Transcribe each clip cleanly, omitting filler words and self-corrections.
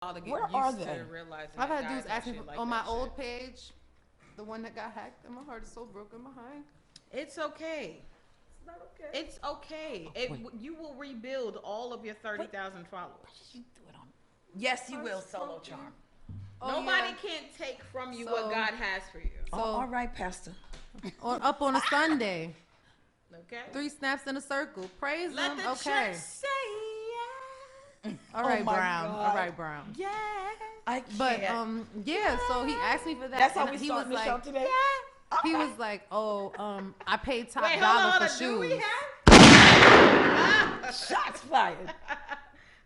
while to get Where used are to they? realizing I've that had dudes guys ask me actually like on my that old shit. page, the one that got hacked, and my heart is so broken behind. It's okay. It's not okay. It's okay. Wait. You will rebuild all of your 30,000 followers. You do it on. Yes, you will, Heart's Solo broken. Charm. Oh, Nobody yeah. can take from you So- what God has for you. So- all right, Pastor. Up on a Sunday, Okay? 3 snaps in a circle. Praise Let him. the Okay. church say All right, Oh my Brown. God. All right, Brown. yeah. I can't. But yeah. So he asked me for that. That's how and we he was starting the like, show today. he was like, oh, I paid top Wait, dollar hold on. for Do we shoes. have? Shots fired.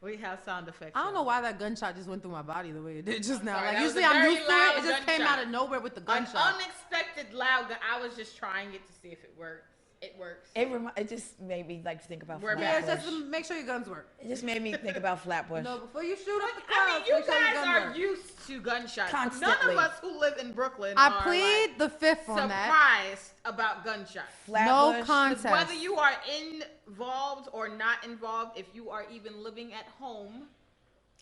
We have sound effects. I don't know why that gunshot just went through my body the way it did just now. sorry, Like that was usually a I'm very used to loud it. It just came gunshot. out of nowhere with the An gunshot. unexpected loud gun. I was just trying it to see if it worked. It works. It just made me like to think about We're Yeah, Flatbush. it's just to make sure your guns work. It just made me think about Flatbush. No, before you shoot up the I club, mean, you make sure your guys gun are work. used to gunshots. Constantly. None of us who live in Brooklyn I are plead like, the fifth on that. surprised about gunshots. Flatbush. No 'Cause contest. whether you are involved or not involved, if you are even living at home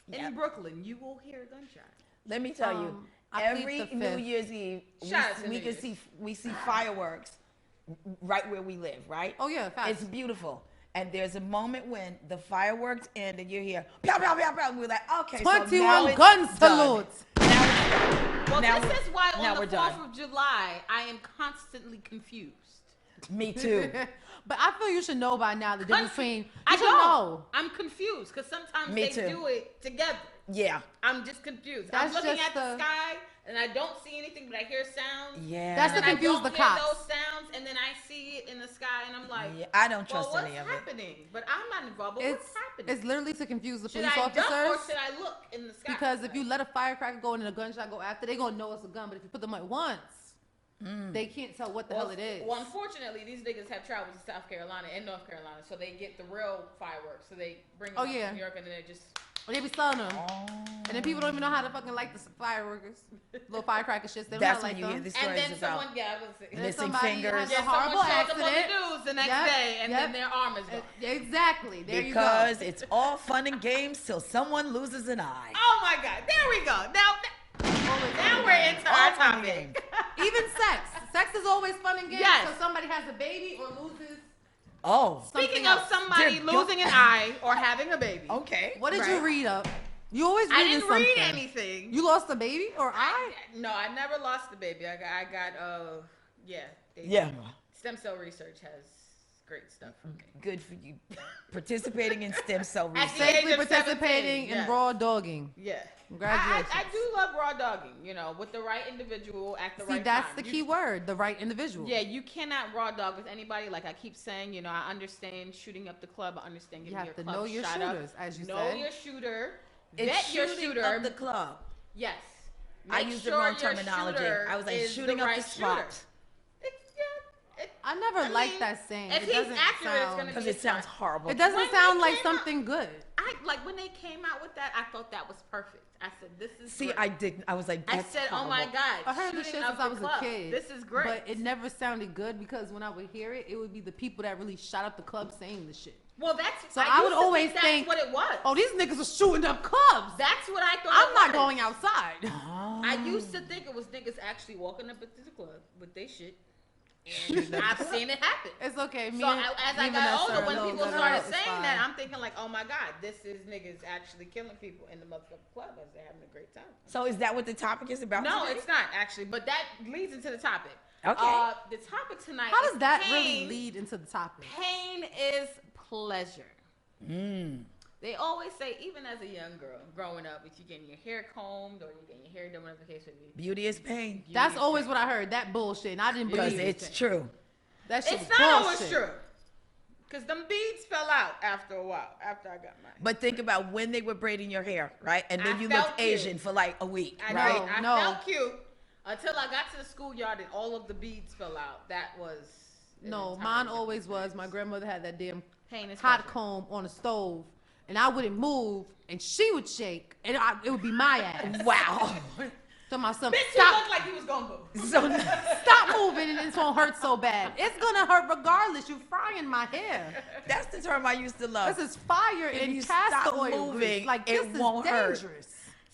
in Yep. Brooklyn, you will hear a gunshot. Let me tell you, I plead every the New fifth. Year's Eve, Shout out to we New can Year's. see fireworks right where we live, right? Oh yeah, facts. It's beautiful. And there's a moment when the fireworks end and you hear pow pow pow pow. And we're like, okay, so now 21 it's gun done. salutes. Now it's done. Well, Now this we're- is why now on we're the 4th done. of July, I am constantly confused. Me too. But I feel you should know by now the difference between. I You should don't. know. I'm confused because sometimes Me they too. do it together. Yeah. I'm just confused. That's I'm looking just at the the- sky and I don't see anything, but I hear sounds. Yeah. That's And to I confuse don't the hear cops. those sounds, and then I see it in the sky, and I'm like, Yeah, I don't well, trust what's any of it. happening? But I'm not involved. But It's what's happening? it's literally to confuse the Should police I duck or officers. should I look in the sky? Because if you let a firecracker go and a gunshot go after, they gonna know it's a gun. But if you put them at once, they can't tell what the hell it is. Well, unfortunately, these niggas have traveled to South Carolina and North Carolina, so they get the real fireworks. So they bring them Oh, up yeah. to New York, and then they just. Or they be selling them, Oh. and then people don't even know how to fucking light the fireworks, little firecracker shits. They don't That's know when how you to hear light the them. And stories then about someone, yeah, I was. And then missing somebody fingers. has a Yeah, horrible someone shows up on the accident. news the next Yep, day, and yep. then their arm is gone. Exactly. There because you go. it's all fun and games till someone loses an eye. Oh my God! There we go. Now we're into All our fun and topic. games. Even sex. Sex is always fun and games. Yes. So somebody has a baby or loses. Oh. Speaking something of else. somebody Dear God. losing an eye or having a baby, Okay. What did Right. you read up? You always I reading didn't something. read anything. You lost a baby or No, I never lost the baby. I got yeah. Yeah. Stem cell research has great stuff for me. Good for you. Participating in stem cell At research. the age Safely of participating 17, in yes. raw dogging. Yeah. Congratulations. I do love raw dogging, you know, with the right individual at the See, right that's time. the You- key word, the right individual. Yeah, you cannot raw dog with anybody. Like I keep saying, you know, I understand shooting up the club. I understand You getting have your to club know your shot shooters, up. as you know said. your shooter. It's vet your shooting shooter. up the club. Yes. I Make used the sure wrong your terminology. shooter I was like is shooting the up right the spot. shooter. I never I liked mean, that saying. if It he's doesn't accurate, it's sound, gonna Because be it sounds fine. horrible. it doesn't When they sound like came out- something good. I like when they came out with that. I thought that was perfect. I said, "This is." See, great. I didn't. I was like, I that's said, "Oh horrible. my God!" I heard this shooting shit up since I the was club. a kid. This is great. But it never sounded good because when I would hear it, it would be the people that really shot up the club saying the shit. Well, that's. So I I would used to always that's think, what it was. Oh, these niggas are shooting up clubs. That's what I thought. I'm it not was. going outside. Oh. I used to think it was niggas actually walking up into the club with their shit. And I've seen it happen. It's okay. Me So and as me I and got Vanessa older, are a when little people better started off, it's saying that, fine. I'm thinking like, oh my God, this is niggas actually killing people in the motherfucking club as they're having a great time. So is that what the topic is about? No, today? it's not actually, but that leads into the topic. Okay. The topic tonight. How is does that pain. really lead into the topic? Pain is pleasure. Mm. They always say, even as a young girl, growing up, if you're getting your hair combed or you're getting your hair done, whatever the case may be. Beauty is pain. That's always what I heard. That bullshit. And I didn't Because believe it's it. true. That shit It's was not bullshit. always true. Because them beads fell out after a while, after I got mine. But think about when they were braiding your hair, right? And then I you felt looked cute. Asian for like a week, I right? know. I No. felt cute until I got to the schoolyard and all of the beads fell out. That was an No, entirely mine different always was. experience. My grandmother had that damn Pain is hot pleasure. comb on the stove, and I wouldn't move, and she would shake, and it would be my ass. Wow. So my son, Bitch, you stop, looked like you was gonna move. So stop moving, and it's gonna hurt so bad. It's gonna hurt regardless. You're frying my hair. that's the term I used to love. This is fire If and you castor stop oil moving, grease. Like it this won't is hurt. dangerous.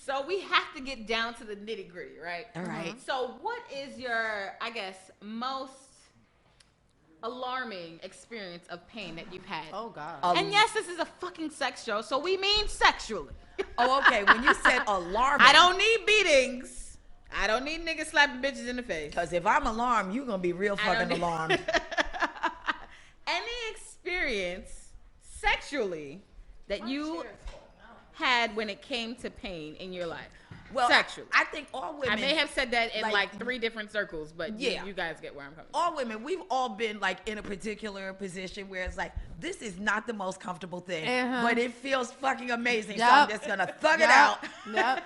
So we have to get down to the nitty gritty, right? All right. So what is your, I guess, most alarming experience of pain that you've had? Oh God. And yes, this is a fucking sex show, so we mean sexually. Oh, okay. When you said alarming. I don't need beatings. I don't need niggas slapping bitches in the face. Because if I'm alarmed, you're going to be real fucking alarmed. Any experience sexually that you had when it came to pain in your life? Well, sexually. I think all women. I may have said that in like- like 3 different circles, but Yeah. you guys get where I'm coming from. all women, we've all been like in a particular position where it's like, this is not the most comfortable thing, but it feels fucking amazing. So I'm just going to thug it out. Yep.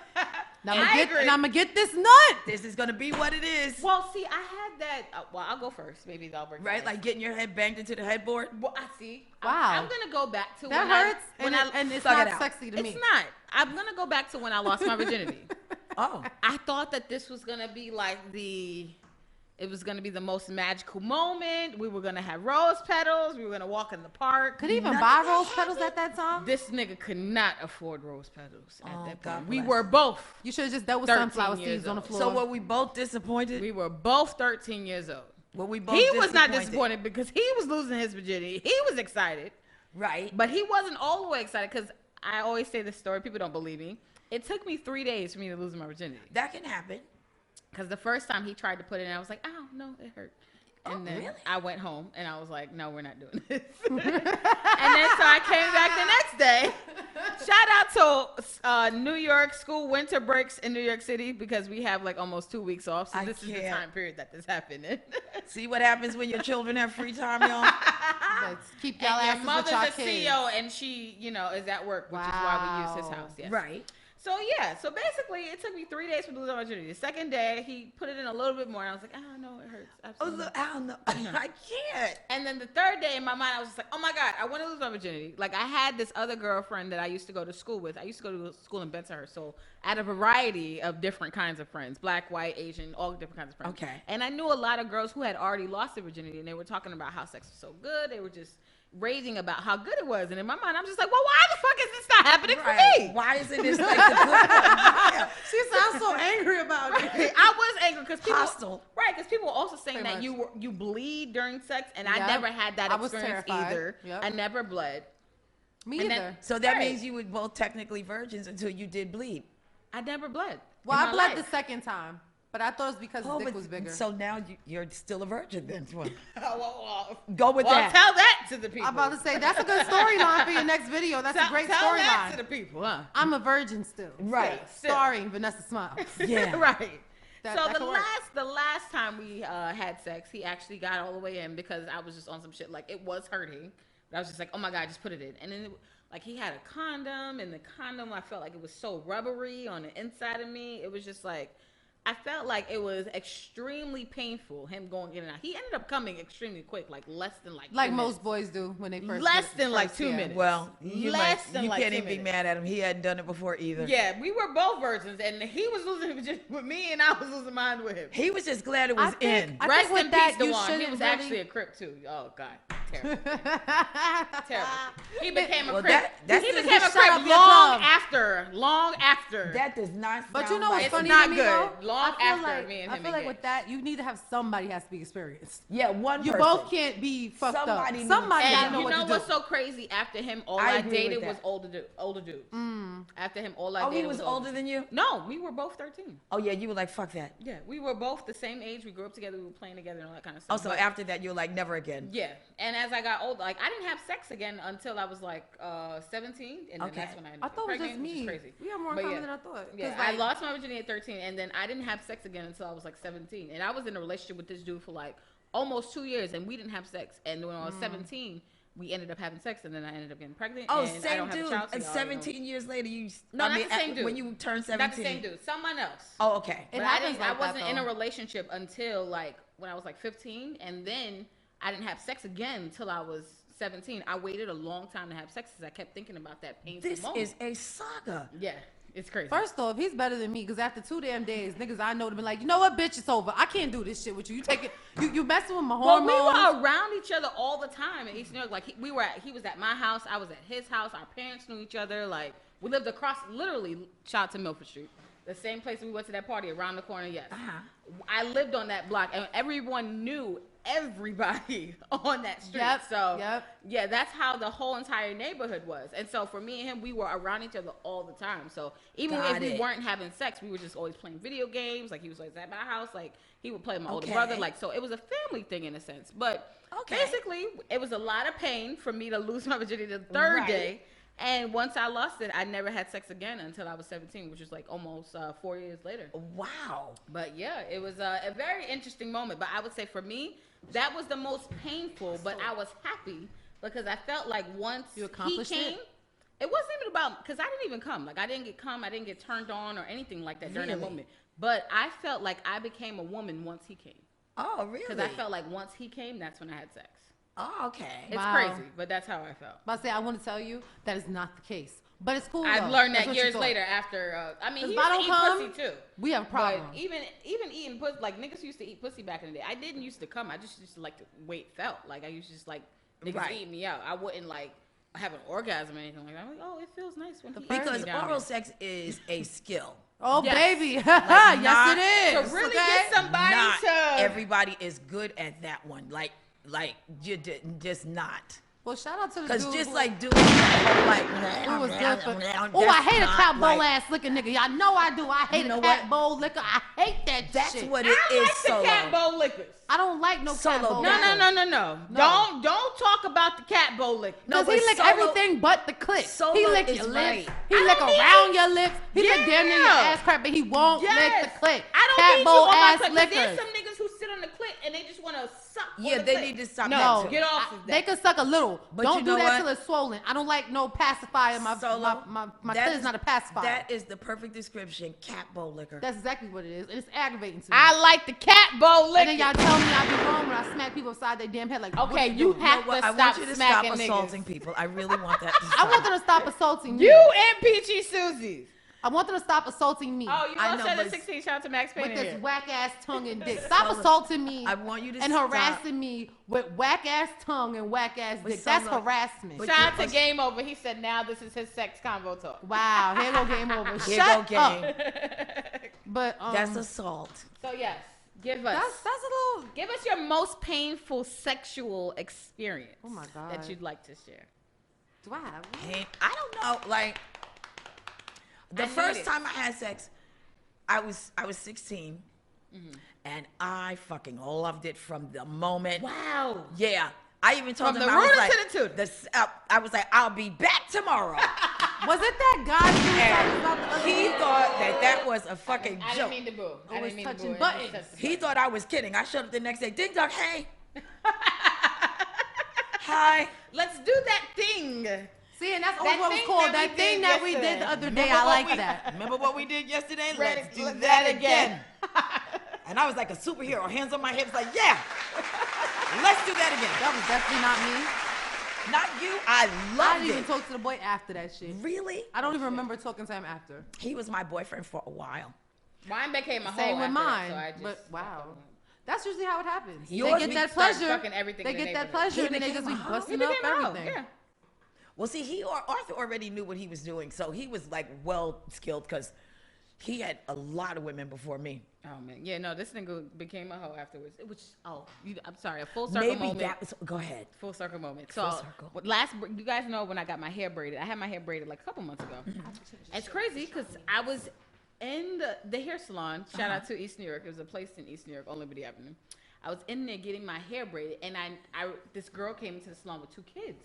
Now I agree. I'm gonna get this nut. This is going to be what it is. Well, see, I had that. Well, I'll go first. Maybe I'll bring. Right? Like getting your head banged into the headboard. Well, I see. Wow. I'm gonna go back to That when hurts, when and it's thug it not out. sexy to me. It's not. I'm gonna go back to when I lost my virginity. Oh. I thought that this was gonna be like it was gonna be the most magical moment. We were gonna have rose petals. We were gonna walk in the park. Could he even buy rose petals at that time? This nigga could not afford rose petals at Oh, that God point. We bless. were both. You should have just dealt with 13 sunflower years seeds on the old. floor. So were we both disappointed? We were both 13 years old. Were we both He was not disappointed because he was losing his virginity. He was excited, Right. but he wasn't all the way excited because I always say this story. People don't believe me. It took me 3 days for me to lose my virginity. That can happen. Because the first time he tried to put it in, I was like, oh, no, it hurt. And then really? I went home and I was like, no, we're not doing this. And then so I came back the next day. Shout out to New York school winter breaks in New York City because we have like almost 2 weeks off. So this is the can't. time period that this happened in. See what happens when your children have free time, y'all? Let's keep y'all And your asses with mother's y'all a kids. CEO and she, is at work, which is why we use his house. Yes. Right. So yeah, so basically it took me 3 days to lose my virginity. The second day he put it in a little bit more and I was like, oh no, it hurts. Oh, Absolutely. look, I don't know. I can't. And then the third day in my mind, I was just like, oh my God, I want to lose my virginity. Like I had this other girlfriend that I used to go to school with. I used to go to school in Bensonhurst. So I had a variety of different kinds of friends, black, white, Asian, all different kinds of friends. Okay. And I knew a lot of girls who had already lost their virginity and they were talking about how sex was so good. They were just raving about how good it was. And in my mind, I'm just like, well, why the fuck is this not happening for me? Why isn't this like the good one? Yeah. She sounds so angry about it. I was angry because people, Hostile. right? Because people were also saying Pretty that much. you bleed during sex, and I Yep. never had that I was experience terrified. either. Yep. I never bled. Me And then- either. So that Right. means you were both technically virgins until you did bleed. I never bled. Well, in I my bled life. the second time, but I thought it was because his dick was bigger. So now you're still a virgin then. Go with well, that. tell that to the people. I'm about to say that's a good storyline for your next video. That's a great tell that to the storyline. people, huh? I'm a virgin still. Right. Still. Starring Vanessa Smilez. Yeah. Right. That So could work. the last time we had sex, he actually got all the way in because I was just on some shit. Like it was hurting, but I was just like, oh my God, just put it in. And then like he had a condom, and the condom I felt like it was so rubbery on the inside of me. It was just like I felt like it was extremely painful him going in and out. He ended up coming extremely quick, like less than like 2 Like minutes. most boys do when they first Less get- than like first 2 get. minutes. Well, Less you than like can't 2 even be minutes. mad at him. He hadn't done it before either. Yeah, we were both virgins, and he was losing his virginity with me, and I was losing mine with him. He was just glad it was in. I Rest think with in that, peace, you Dewan. He shouldn't was really- actually a Crip too. Oh God, terrible, terrible. He became a Well, Crip. that's He just- became a Shut up Crip your long club. after, long after. That does not sound But you know what's like It's funny not to me good. though? Long I feel after like, me and I him feel like engaged. with that, you need to have somebody has to be experienced. Yeah, one You person. both can't be fucked Somebody up. needs- Somebody And gotta know you what know to do. what's so crazy? After him, all I I, agree dated with was that. older dudes. After him, all I Oh, dated he was older older than you? No, we were both 13. Oh, yeah, you were like, fuck that. Yeah, we were both the same age. We grew up together. We were playing together and all that kind of Oh, stuff. so But- after that, you were like, never again. Yeah, and as I got older, like I didn't have sex again until I was like 17, and then Okay. that's when I ended I up thought it was pregnant, just which is me. crazy. We have more in But common yeah. than I thought. 'Cause, Yeah, like, I lost my virginity at 13, and then I didn't have sex again until I was like 17, and I was in a relationship with this dude for like almost 2 years, and we didn't have sex. And when I was 17, we ended up having sex, and then I ended up getting pregnant. Oh, and I same don't have a dude. child, so And y'all already know. 17 years later, you. No, not the same dude. When you turned 17. Not the same dude. Someone else. Oh, okay. It But happens I like wasn't that, in a though. relationship until like when I was like 15, and then I didn't have sex again until I was 17. I waited a long time to have sex because I kept thinking about that painful This moment. is a saga. Yeah, it's crazy. First off, he's better than me because after 2 damn days, niggas I know have been like, you know what, bitch, it's over. I can't do this shit with you. You take it, you messing with my Well, hormones. we were around each other all the time in East New York. Like he was at my house, I was at his house. Our parents knew each other. Like We lived across, literally, shout out to Milford Street. The same place we went to that party, around the corner, yes. I lived on that block, and everyone knew everybody on that street. Yeah, that's how the whole entire neighborhood was. And so for me and him, we were around each other all the time. So even if we weren't having sex, we were just always playing video games. Like, he was always at my house. Like, he would play with my older brother. Like, so it was a family thing in a sense. But basically, it was a lot of pain for me to lose my virginity the third day. And once I lost it, I never had sex again until I was 17, which was like almost 4 years later. Wow. But yeah, it was a very interesting moment. But I would say for me, that was the most painful, but I was happy because I felt like once he came, it wasn't even about, because I didn't even come. Like, I didn't get turned on or anything like that during that moment. But I felt like I became a woman once he came. Oh, really? Because I felt like once he came, that's when I had sex. Oh, okay. It's crazy, but that's how I felt. But I want to tell you that is not the case. But it's cool. I've learned that years later after. I mean, he used to eat pussy too. We have a problem. But even eating pussy, like niggas used to eat pussy back in the day. I didn't used to come. I just used to like the way it felt. Like I used to just like niggas eat me out. I wouldn't like have an orgasm or anything like that. I'm like, oh, it feels nice when he because oral sex is a skill. Oh, baby. Like yes, it is. To really get somebody not everybody is good at that one. Like you just not. Well, shout out to the dude. Because just like doing like, it was good for. Oh, I hate a cat bowl ass looking nigga. Y'all know I do. I hate a cat bowl liquor. I hate that shit. That's what it is. I like the cat bowl liquors. I don't like no cat bowl. No. Don't talk about the cat bowl liquor. Because he lick everything but the clit. He lick your lips. He lick around your lips. He lick down in your ass crack, but he won't lick the clit. Cat bowl ass liquor. There's some niggas who sit on the clit and they just want to suck. Yeah, they need to stop. No, get off of that. They can suck a little. But don't do that till it's swollen. I don't like no pacifier. My clit is not a pacifier. That is the perfect description. Cat bowl liquor. That's exactly what it is, and it's aggravating to me. I like the cat bowl liquor. And then y'all tell me I be wrong when I smack people upside their damn head. Like, okay, you have to stop. I want you to stop niggas. assaulting people. I really want that to stop. I want them to stop assaulting me. You and Peachy Susie's. I want them to stop assaulting me. Oh, you know, said 16. Shout out to Max Payne. With this whack ass tongue and dick. Stop assaulting me. I want you to and harassing me with whack ass tongue and whack ass dick. That's harassment. Shout out to Game Over. He said now this is his sex convo talk. Wow, here go Game Over. Shut up. But that's assault. So yes, give us. That's a little. Give us your most painful sexual experience. Oh my God. That you'd like to share. Do I have one? I don't know. Like. The first time I had sex, I was 16, and I fucking loved it from the moment. Wow. Yeah, I even told him I was like, I'll be back tomorrow. Was it that guy? He thought that was a fucking joke. I didn't mean to boo. I was touching buttons. He thought I was kidding. I showed up the next day. Ding dong, hey. Hi. Let's do that thing. See, and that's what was called. That thing that we did the other day. I like that. Remember what we did yesterday? Let's do that again. And I was like a superhero, hands on my hips, like, yeah. Let's do that again. That was definitely not me. Not you. I loved it. I didn't even talk to the boy after that shit. Really? I don't even remember talking to him after. He was my boyfriend for a while. Mine became a same hoe with mine. That, so but wow. That's usually how it happens. They get that pleasure. They get that pleasure, and then they just be busting up everything. Yeah. Well, see, Arthur already knew what he was doing, so he was like well skilled because he had a lot of women before me. Oh man, yeah, no, this nigga became a hoe afterwards. It was I'm sorry, a full circle moment. Go ahead. Full circle moment. So you guys know when I got my hair braided, I had my hair braided like a couple months ago. It's crazy because I was in the hair salon. Shout out to East New York. It was a place in East New York on Liberty Avenue. I was in there getting my hair braided, and this girl came into the salon with 2 kids.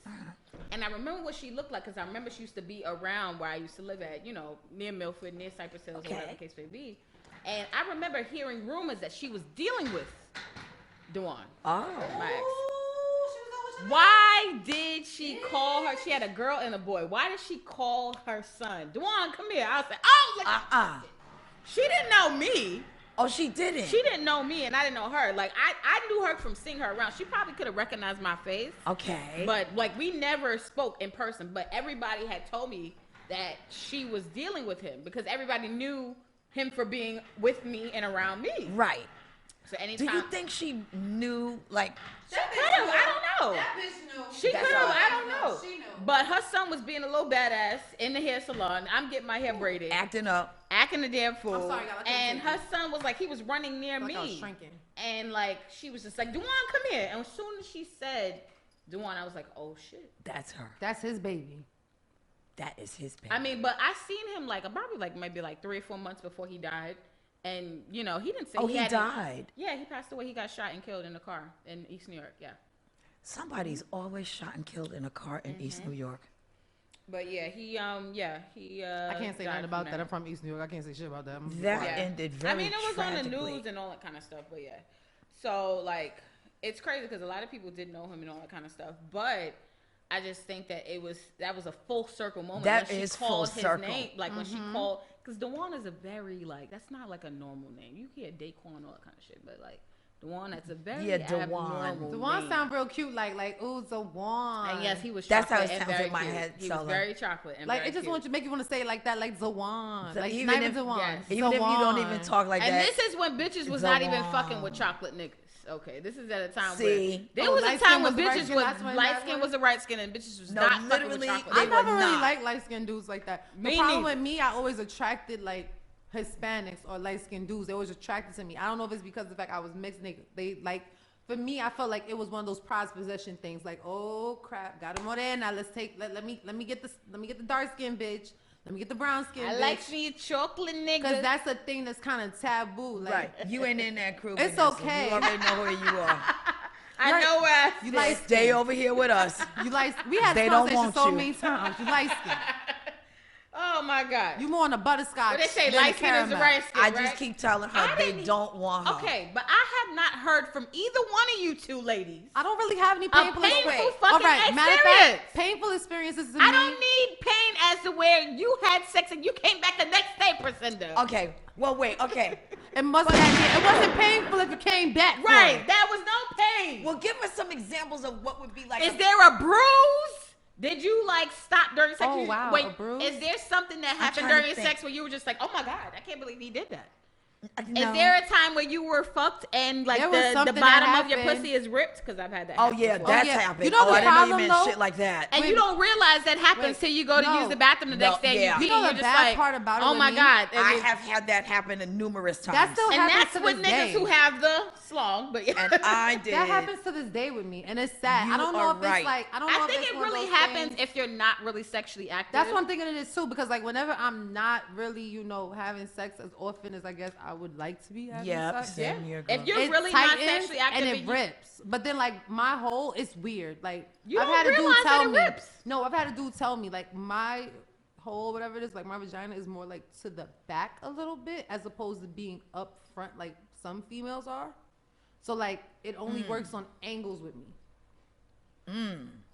And I remember what she looked like, because I remember she used to be around where I used to live at, near Milford, near Cypress Hills, or whatever the case may be. And I remember hearing rumors that she was dealing with Dewan. Oh. My ex. Why did she call her? She had a girl and a boy. Why did she call her son? Dewan, come here. I was like, oh, she didn't know me. Oh, she didn't? She didn't know me, and I didn't know her. Like, I knew her from seeing her around. She probably could have recognized my face. Okay. But, like, we never spoke in person. But everybody had told me that she was dealing with him because everybody knew him for being with me and around me. Right. So anytime. Do you think she knew, like... She could have. I don't know. know. That bitch knew. She could have. I don't know. She knew. But her son was being a little badass in the hair salon. I'm getting my hair braided. Acting a damn fool. I'm sorry, y'all. And her son was like, he was running near me. I was shrinking. And like, she was just like, Dewan, come here. And as soon as she said Dewan, I was like, oh shit. That's her. That's his baby. That is his baby. I mean, but I seen him like probably like maybe like 3 or 4 months before he died. And, you know, he didn't say he died. Yeah, he passed away. He got shot and killed in a car in East New York. Yeah. Somebody's always shot and killed in a car in East New York. But yeah, he I can't say nothing about that. I'm from East New York. I can't say shit about that. That ended very I mean, it was on the tragically. news and all that kind of stuff. But yeah, so like, it's crazy because a lot of people did know him and all that kind of stuff. But I just think that that was a full circle moment. That when is she called full circle. His name, like when she called, because Dewan is a very like, that's not like a normal name. You hear Daquan and all that kind of shit, but like Dewan, that's a very abnormal Dewan name. sound real cute, like ooh, Dewan. And yes, he was. That's how it chocolate and sounds very in my cute. head. He was very chocolate and like very it just cute. wants to make you want to say it like that, like Dewan. So like even if Dewan. yes. even if you don't even talk like and that. this is when bitches was not even Dewan. fucking with chocolate niggas. Okay, this is at a time See? where there was a light time skin when was the right bitches skin, was that's when light that skin was? was the right skin and bitches was No, not fucking with literally, chocolate. I they never were really not. liked light skinned dudes like that. Me The problem neither. with me, I always attracted like Hispanics or light skinned dudes. They always attracted to me. I don't know if it's because of the fact I was mixed. They like. For me, I felt like it was one of those prized possession things. Like, oh crap, got him on there. Now let's take. Let me get the dark skin bitch. Let me get the brown skin. I bitch. like me chocolate niggas. Because that's a thing that's kind of taboo. Like, Right. You ain't in that crew. It's Vanessa. okay. You already know who you are. I know where I you sit. like Stay over here with us. You like we had They this don't conversation want so you. many times. You light skin. Oh my god. You more on the butterscotch. What they say, than light the skin is the caramel. right skin, I right? just keep telling her I they didn't- don't want her. Okay, but I have not heard from either one of you two ladies. I don't really have any painful painful experience. fucking All right, matter of experience. fact, painful experiences to I me. don't need pain as to where you had sex and you came back the next day, Precenda. Okay. Well, wait. Okay. It wasn't painful if it came back. for Right, it. that was no pain. Well, give us some examples of what would be like. Is there a bruise? Did you like stop during sex? Oh, wow, Wait, a bruise? is there something that happened trying to during think. sex where you were just like, oh my god, I can't believe he did that? No. Is there a time where you were fucked and like There was the something bottom that of your happened. pussy is ripped? Because I've had that. Oh happen yeah, before. that's yeah. happened. You know oh, the I didn't know you problem, meant though? shit like that. And Wait. you don't realize that happens Wait, till you go to no. use the bathroom the No, next day. yeah. You, You know you're the just bad like, part about it oh with my me? god. I have had that happen numerous times. That still and happens that's to with this niggas day. who have the slong. But yeah. and I did. That happens to this day with me, and it's sad. You I don't know are if right. it's like I don't know I if think it's it one of really those happens things. if you're not really sexually active. That's what I'm thinking it is too, because like whenever I'm not really, having sex as often as I guess I would like to be having Yep, sex. same here, If girl. you're It really not tightens sexually active and it you- rips. But then like my hole, it's weird. Like You I've don't had a dude realize that tell it me. rips. No, I've had a dude tell me like my hole, whatever it is, like my vagina is more like to the back a little bit as opposed to being up front like some females are. So like it only works on angles with me.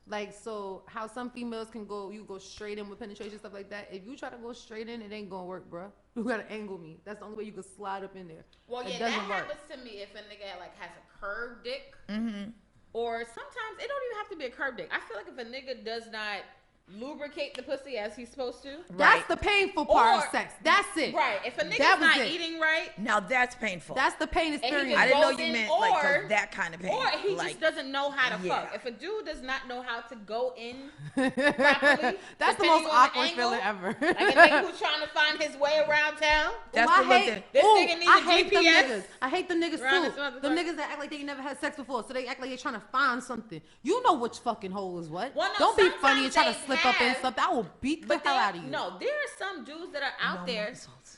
Like, so how some females can go, you go straight in with penetration, stuff like that. If you try to go straight in, it ain't gonna work, bruh. You gotta angle me. That's the only way you can slide up in there. Well, It yeah, that doesn't work. happens to me if a nigga like has a curved dick. Or sometimes it don't even have to be a curved dick. I feel like if a nigga does not lubricate the pussy as he's supposed to. That's the painful part Or- of sex. That's it. Right. If a nigga's That was not it. eating right, Now that's painful. That's the pain he experience. just I didn't know goes you in, meant or- like 'cause that kind of pain. or he like, just doesn't know how to yeah. fuck. If a dude does not know how to go in That's properly, the depending most on awkward angle, feeling ever. like a nigga who's trying to find his way around town. That's Ooh, the look that. This ooh, nigga needs I a hate them GPS niggas. I hate them niggas around too. this motherfucker. Them niggas that act like they never had sex before, so they act like they're trying to find something. You know which fucking hole is what. Well, no, Don't be funny and sometimes try to they slip up in have, something. I will beat the But hell out of you. no, there are some dudes that are out No there. more insults.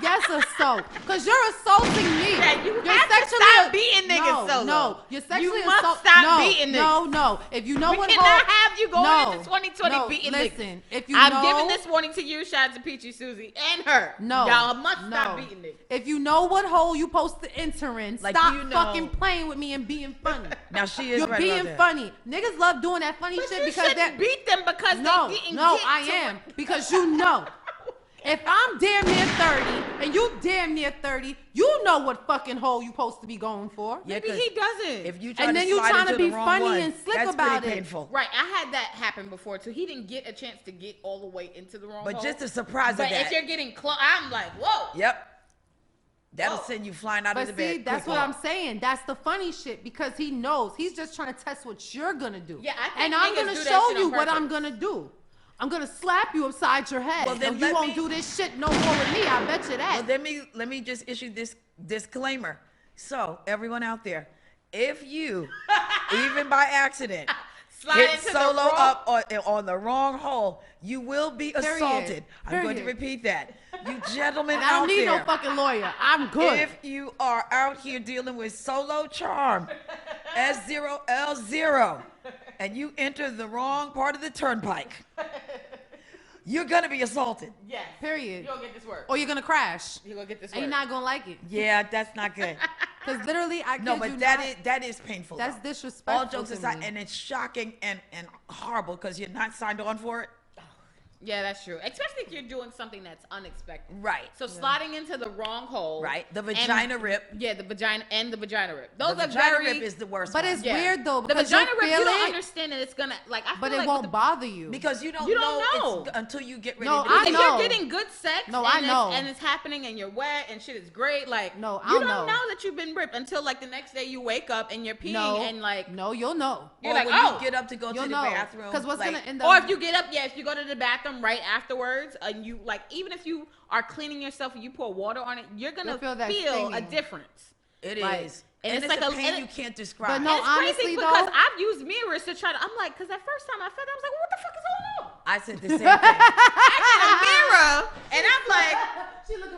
Yes, assault. Because you're assaulting me. Yeah, you You're have to sexually stop beating niggas no, solo. No, you're sexually You must assault. stop no, beating No, no. If you know We what cannot hole, have you going no, into 2020 no, beating listen, niggas. if you I'm know, giving this warning to you, shout out to Peachy Susie and her. No, Y'all must no. stop beating niggas. If you know what hole you supposed to enter in, Like, stop you know. fucking playing with me and being funny. Now she is You're right being about that. funny. Niggas love doing that funny But shit you because shouldn't that. beat them because No, they didn't no, get I to am it. because you know. If I'm damn near 30 and you damn near 30, you know what fucking hole you supposed to be going for. Yeah, Maybe 'cause he doesn't. If you try And to then you slide trying to into the be wrong funny one, and slick that's about pretty it. painful. Right, I had that happen before too. He didn't get a chance to get all the way into the wrong But hole. just the surprise But of that. if you're getting close, I'm like, whoa. Yep. That'll send you flying out of the But bed. see, that's what I'm saying. That's the funny shit because he knows. He's just trying to test what you're gonna do. Yeah, I think and I'm niggas gonna do that show shit you on what I'm purpose. gonna do. I'm gonna slap you upside your head. Well, then and you let won't me- do this shit no more with me. I bet you that. Well, let me just issue this disclaimer. So, everyone out there, if you, even by accident, Slide hit into the solo wrong- up on the wrong hole, you will be assaulted. I'm going to Period. repeat that. You gentlemen And I don't out need there, no fucking lawyer. I'm good. if you are out here dealing with solo charm, S0L0, and you enter the wrong part of the turnpike, you're going to be assaulted. Yes. Period. You're gonna get this work. Or you're gonna crash. You're gonna get this And work. you're not gonna like it. Yeah, that's not good. Because literally, I No, kid you but not, that is painful. that's though. disrespectful. All jokes to aside, me. and it's shocking and horrible because you're not signed on for it. Yeah, that's true. Especially if you're doing something that's unexpected. Right. So sliding into the wrong hole. Right. The and- vagina rip. Yeah, the vagina and the vagina rip. Those The are vagina very. rip is the worst. But one. it's weird though The because vagina you'll rip, you feel don't it, understand that it's gonna like. I feel but it like won't with the, bother you. because you don't know. it's until you get ready No, to I if know. you're getting good sex, No, and I know. and it's happening, and you're wet, and shit is great. Like, No, you I'll don't know. that you've been ripped until like the next day you wake up and you're peeing no, and like, no, you'll know. you're Or like, when oh. you get up to go to You'll the know. bathroom. Because what's like, gonna end up? Or if you get up, if you go to the bathroom right afterwards, and you like, even if you are cleaning yourself and you pour water on it, you're gonna You'll feel that feel a stinging. difference. It Like, is. and And it's it's like a a- pain and you it- can't describe. But no, And it's crazy honestly, because though- I've used mirrors to try to. I'm like, because at first time I felt, I was like, what the fuck is going on? I said the same thing. I get a mirror, and I'm like,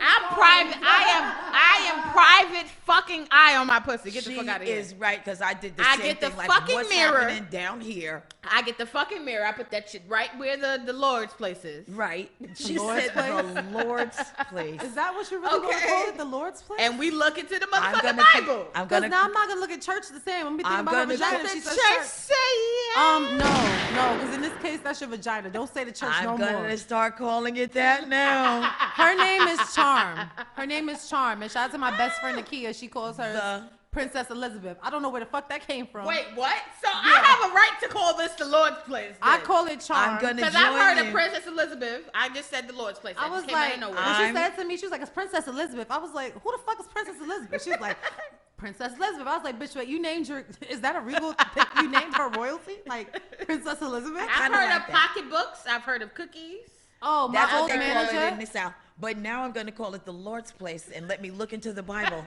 I'm private. I am private fucking eye on my pussy. Get the She fuck out of here. is right because I did the I same get the thing. Like, fucking what's mirror. happening down here? I get the fucking mirror. I put that shit right where the Lord's place is. Right. She Lord's said the Lord's place. Is that what you really want to Okay. call it? The Lord's place? And we look into the I'm motherfucking gonna Bible. I'm Because gonna now I'm not gonna look at church the same. I'm gonna be thinking I'm about her gonna- vagina. Let She the says church church. say yeah. No, because in this case, that's your vagina. Don't say the church I'm no gonna more. start calling it that now. Her name is Charm. Her name is Charm. And shout out to my best friend Nakia. She calls her The- Princess Elizabeth. I don't know where the fuck that came from. Wait, what? So I have a right to call this the Lord's place. I call it Charm. I'm gonna because I've heard join of you. Princess Elizabeth. I just said the Lord's place. I That was just came out like, of nowhere. when she I'm- said to me, she was like, it's Princess Elizabeth. I was like, who the fuck is Princess Elizabeth? She was like, Princess Elizabeth. I was like, bitch, wait, you named your, is that a regal thing? You named her royalty? Like, Princess Elizabeth? I've kinda heard like of that. pocketbooks. I've heard of cookies. Oh, my That's what old they call it in manager. the South. But now I'm gonna call it the Lord's place and let me look into the Bible.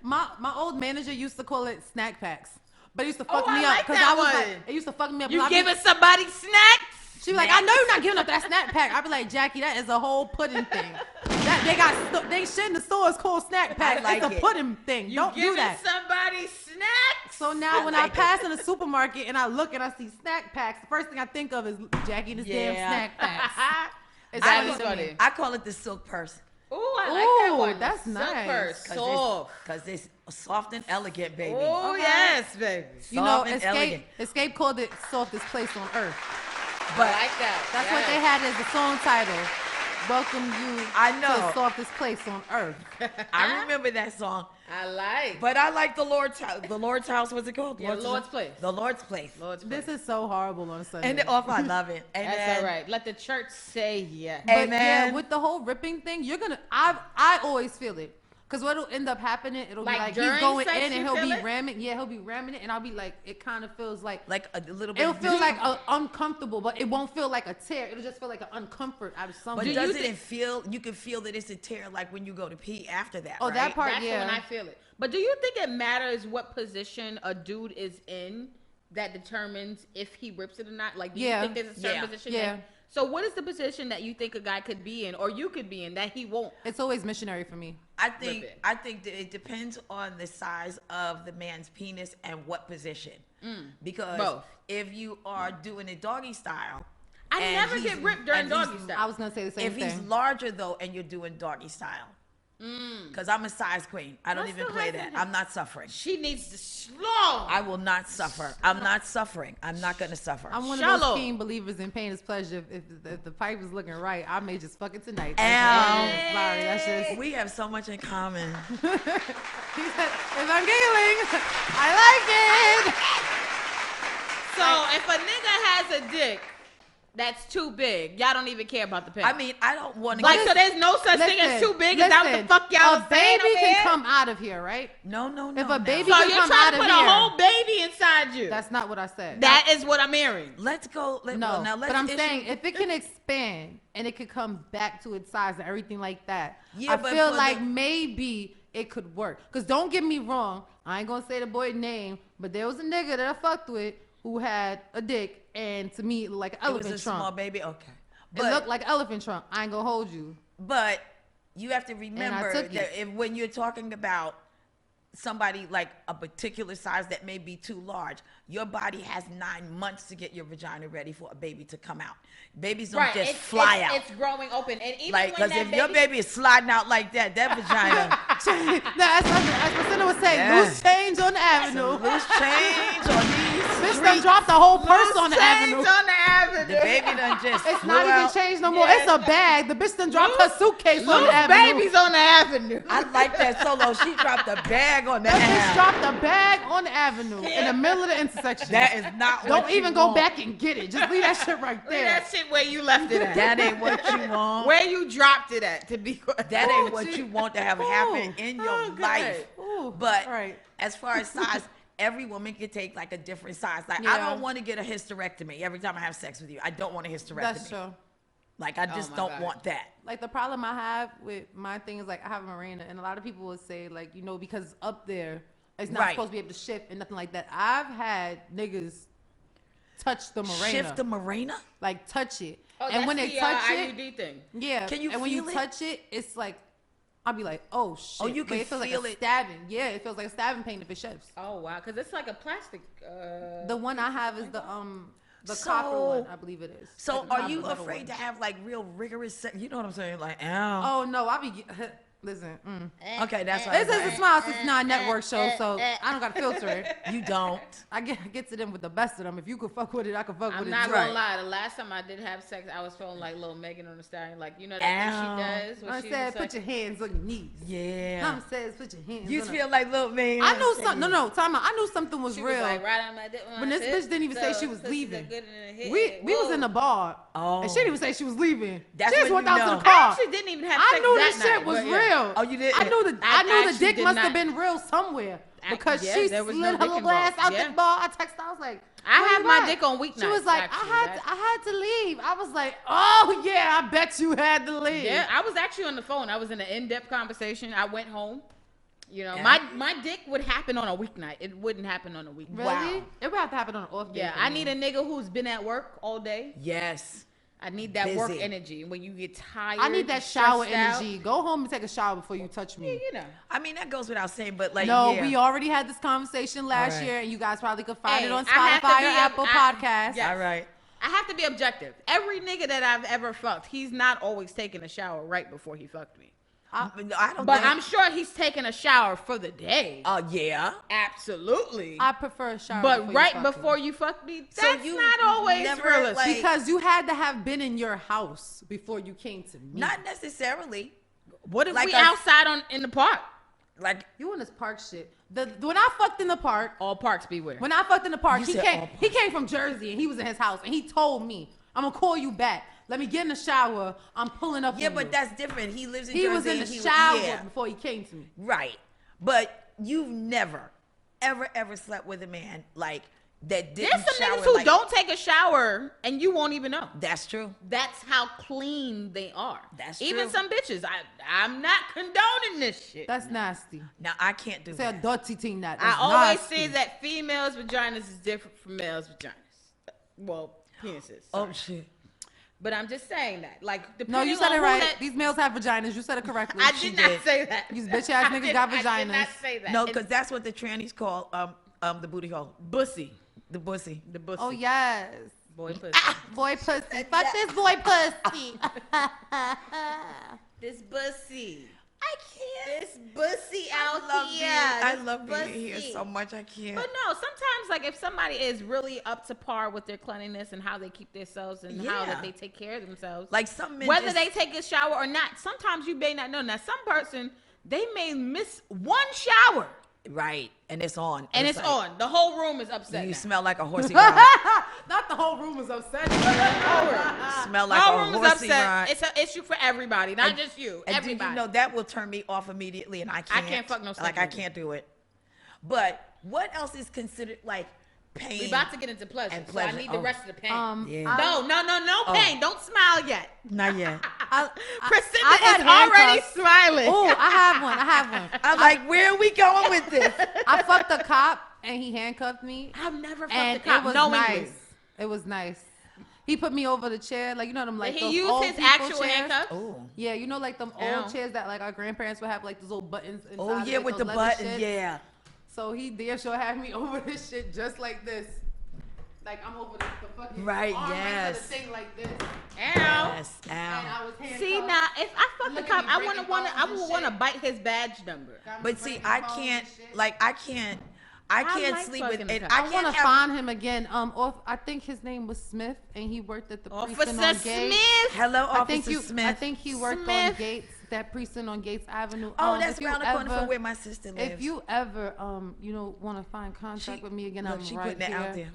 My old manager used to call it snack packs. But it used to fuck Oh, I me up. like Because that I was one. like, it used to fuck me up. You 'cause I be- giving somebody snacks? She was like, I know you're not giving up that snack pack. I'd be like, Jackie, that is a whole pudding thing. They shit in the stores called snack pack. like it's a it. pudding thing. You Don't do giving that. somebody snacks? So now when I like it. pass in the supermarket and I look and I see snack packs, the first thing I think of is Jackie and his damn Yeah. snack packs. It's That funny is to me. funny. I call it the silk purse. Ooh, I like that Ooh, one. that's Silk nice. purse, soft. Because it's soft and elegant, baby. Oh Okay. yes, baby. You know, Soft and elegant. Escape called it softest place on earth. But I like that. That's what they had as the song title. Welcome you I to know. the softest place on earth. I remember that song. I like. But I like the Lord's house. The Lord's house, what's it called? Yeah, Lord's place. The Lord's place. Lord's This place. is so horrible on a Sunday. And I love it. And That's then, all right. Let the church say yes. But Amen. yeah, with the whole ripping thing, I always feel it. Cause what'll end up happening, it'll Like be like during he's going sex, in and you he'll feel be it? ramming. Yeah, he'll be ramming it, and I'll be like, it kind of feels like like a little bit. it'll feel like uncomfortable, but it won't feel like a tear. It'll just feel like an uncomfort out of But something. doesn't it feel? You can feel that it's a tear, like when you go to pee after that. Oh, right? that part, That's yeah. when I feel it. But do you think it matters what position a dude is in that determines if he rips it or not? Like, do you Yeah. think there's a certain Yeah. position? Yeah. So what is the position that you think a guy could be in, or you could be in, that he won't? It's always missionary for me. I think it. that it depends on the size of the man's penis and what position. Because Both. if you are doing it doggy style, I and never he's- get ripped during and he's- doggy style. I was gonna say the same If thing. he's larger though, and you're doing doggy style, because I'm a size queen, I don't What's even the play hesitant? that. I'm not suffering. She needs to slow. I will not suffer. I'm not suffering. I'm not gonna suffer. I'm one of Shallow. those keen believers in pain is pleasure. If the pipe is looking right, I may just fuck it tonight. Ow. Sorry, that's just. We have so much in common. He said, if I'm giggling, I like it. So if a nigga has a dick That's too big. Y'all don't even care about the pen. I mean, I don't want to like, so there's no such thing as too big. Is that what the fuck y'all A saying baby over can here? come out of here, right? No. If a baby So can you're come trying out to of put here, a whole baby inside you. that's not what I said. That is what I'm hearing. Let's go. No, now let's but I'm issue- saying if it can expand and it could come back to its size and everything like that, Yeah, I but feel for like the- maybe it could work. Cause don't get me wrong, I ain't gonna say the boy's name, but there was a nigga that I fucked with who had a dick, and to me it looked like an it elephant was a trunk. small baby. Okay, It looked like an elephant trunk. I ain't gonna hold you. but you have to remember took that if, when you're talking about somebody like a particular size that may be too large, your body has 9 months to get your vagina ready for a baby to come out. Babies don't just fly out. It's growing open, and even Like, when because that if your baby is sliding out like that, that vagina, No, as Precenda was saying, Yeah. loose change on the avenue. loose change on these Bitch done streets. dropped the whole purse on the avenue. on the avenue. The baby done just It's flew not even out. changed no more. Yeah. It's a bag. The bitch done dropped her suitcase on Loose the avenue. babies on the avenue. I like that solo. She dropped a bag on the That bitch avenue. dropped a bag on the avenue in the middle of the intersection. That is not what Don't you even go want. back and get it. Just leave that shit right Leave there. that shit where you left it at. That ain't what you want. Where you dropped it at, to be That ain't what you want to have happen in your Oh, life. Ooh, But right. as far as size, every woman can take like a different size. Like I Yeah. don't want to get a hysterectomy every time I have sex with you. I don't want a hysterectomy. That's true. Like I just my don't God. want that. Like the problem I have with my thing is like I have a marina, and a lot of people would say like because up there it's not Right. supposed to be able to shift and nothing like that. I've had niggas touch the marina, Shift the marina? like touch it, Oh, and when that's they the, touch IUD thing. yeah, Can you and when you feel it? touch it, it's like I'll be like, oh shit. Oh, you But can it feels feel like it. a stabbing. Yeah, it feels like a stabbing pain if it shifts. Oh wow, because it's like a plastic. The one I have is the So- copper one, I believe it is. So Like the are copper you metal afraid one. to have like real rigorous sex? You know what I'm saying? Like, ow. Oh no, I be listen. Okay, that's what This is a Smile 69 network show, so I don't gotta filter it. You don't. I get to them with the best of them. If you could fuck with it, I could fuck I'm with not it. gonna Right. lie. The last time I did have sex, I was feeling like little Megan on the Stallion. Like that Ow. thing she does. When I she said, was put like, your hands on your knees. Yeah. Tom says, put your hands. You on feel like little man. I knew something. No, time out. I knew something was she real. was like right on my dick. When this bitch didn't even say she was leaving. We we was in the bar, Oh. and she didn't even say she was leaving. That's she just when went you out to know. the car. I actually didn't even have I sex knew that this shit night, was but yeah. real. Oh, you didn't? I knew the actually dick did must not. have been real somewhere because yeah, she there was slid no her dick little ass involved. out Yeah. the bar. I texted. I was like, I "Where have you my at?" dick on weeknights. She was like, actually. I had to leave. I was like, oh yeah, I bet you had to leave. Yeah, I was actually on the phone. I was in an in-depth conversation. I went home. Yeah. My dick would happen on a weeknight. It wouldn't happen on a weeknight. Really? Wow. It would have to happen on an off day. Yeah, for I me. need a nigga who's been at work all day. Yes. I need that work Busy. energy. When you get tired, I need that shower stressed out, energy. Go home and take a shower before you touch me. you know. I mean, that goes without saying, but like, No, yeah. we already had this conversation last All right. year, and you guys probably could find Hey, it on I have to Spotify be or Apple Podcasts. yeah. All right. I have to be objective. Every nigga that I've ever fucked, he's not always taking a shower right before he fucked me. I don't But think, I'm sure he's taking a shower for the day. yeah. Absolutely. I prefer a shower. But right you fuck before me. you fuck me, So that's you not always never, realistic. like- because you had to have been in your house before you came to me. Not necessarily. What if like we a- outside in the park? Like, you in this park shit. When I fucked in the park, All parks beware. when I fucked in the park, You he said came. all He came from Jersey and he was in his house and he told me, "I'm gonna call you back. Let me get in the shower. I'm pulling up." yeah, on but you." that's different. He lives in he Jersey. was in and the he shower yeah. before he came to me. Right. But you've never, ever slept with a man like that didn't There's some shower niggas who like, don't take a shower and you won't even know. That's true. That's how clean they are. That's even true. some bitches. I'm not condoning this shit. That's nasty. Now I can't do Say a that. dirty thing that. I That's always nasty. say that females' vaginas is different from males' vaginas. Well, penises. Oh sorry. shit. But I'm just saying that. Like, No, you depending said on it who right. that- These males have vaginas. You said it correctly. I She did not did. say that. These bitch-ass niggas got I did vaginas. not say that. No, And because that's what the trannies call the booty hole, bussy. the pussy. The bussy. Oh yes. Boy pussy. Boy pussy. Fuck this boy pussy. This bussy. I can't. This bussy out here. I This love being here bussy. so much. I can't. But no, sometimes like if somebody is really up to par with their cleanliness and how they keep themselves and how Yeah. that they take care of themselves, Like some men whether just- they take a shower or not, sometimes you may not know. Now, some person they may miss one shower Right. And it's on. And it's on. The whole room is upset. You now. smell like a horsey ride. Not the whole room is upset. Smell like whole a room is horsey upset. ride. It's an issue for everybody, not just you. And Everybody. did you know that will turn me off immediately, and I can't fuck no like stank I nigga. can't do it. But what else is considered like pain? We about to get into pleasure, and so pleasure. I need the rest of the pain. Yeah. No pain. Don't smile yet. Not yet. Precenda I had is already handcuffs. smiling. Oh, I have one. I'm like, where are we going with this? I fucked a cop and he handcuffed me. I've never And fucked a cop. it was No nice. English. It was nice. He put me over the chair, like you know them like Did those he use old his people actual chairs? handcuffs? Oh. Yeah, you know like them Ow. old chairs that like our grandparents would have like those little buttons inside Oh of yeah, it, with those the leather button. shit. Yeah. So he damn sure had me over this shit just like this. Like I'm over the fucking Right, arm right to yes. the thing like this. Ow. Yes. And Ow. I was handcuffed. See now, if I fuck the Look at cop, me I breaking would bones and want to shit. bite his badge number. Got me But see, breaking I bones can't. and shit. Like I can't. I can't like sleep with fucking it. the cop. I I want can't to have. find him again. I think his name was Smith, and he worked at the precinct Officer on Gates. Smith. Hello, I think Officer Smith. I think he worked on Smith. Gates, that precinct on Gates Avenue. Oh, that's if you around the corner ever- from where my sister lives. If you ever, want to find contact with me again, Look, I'm she right putting it here. out there.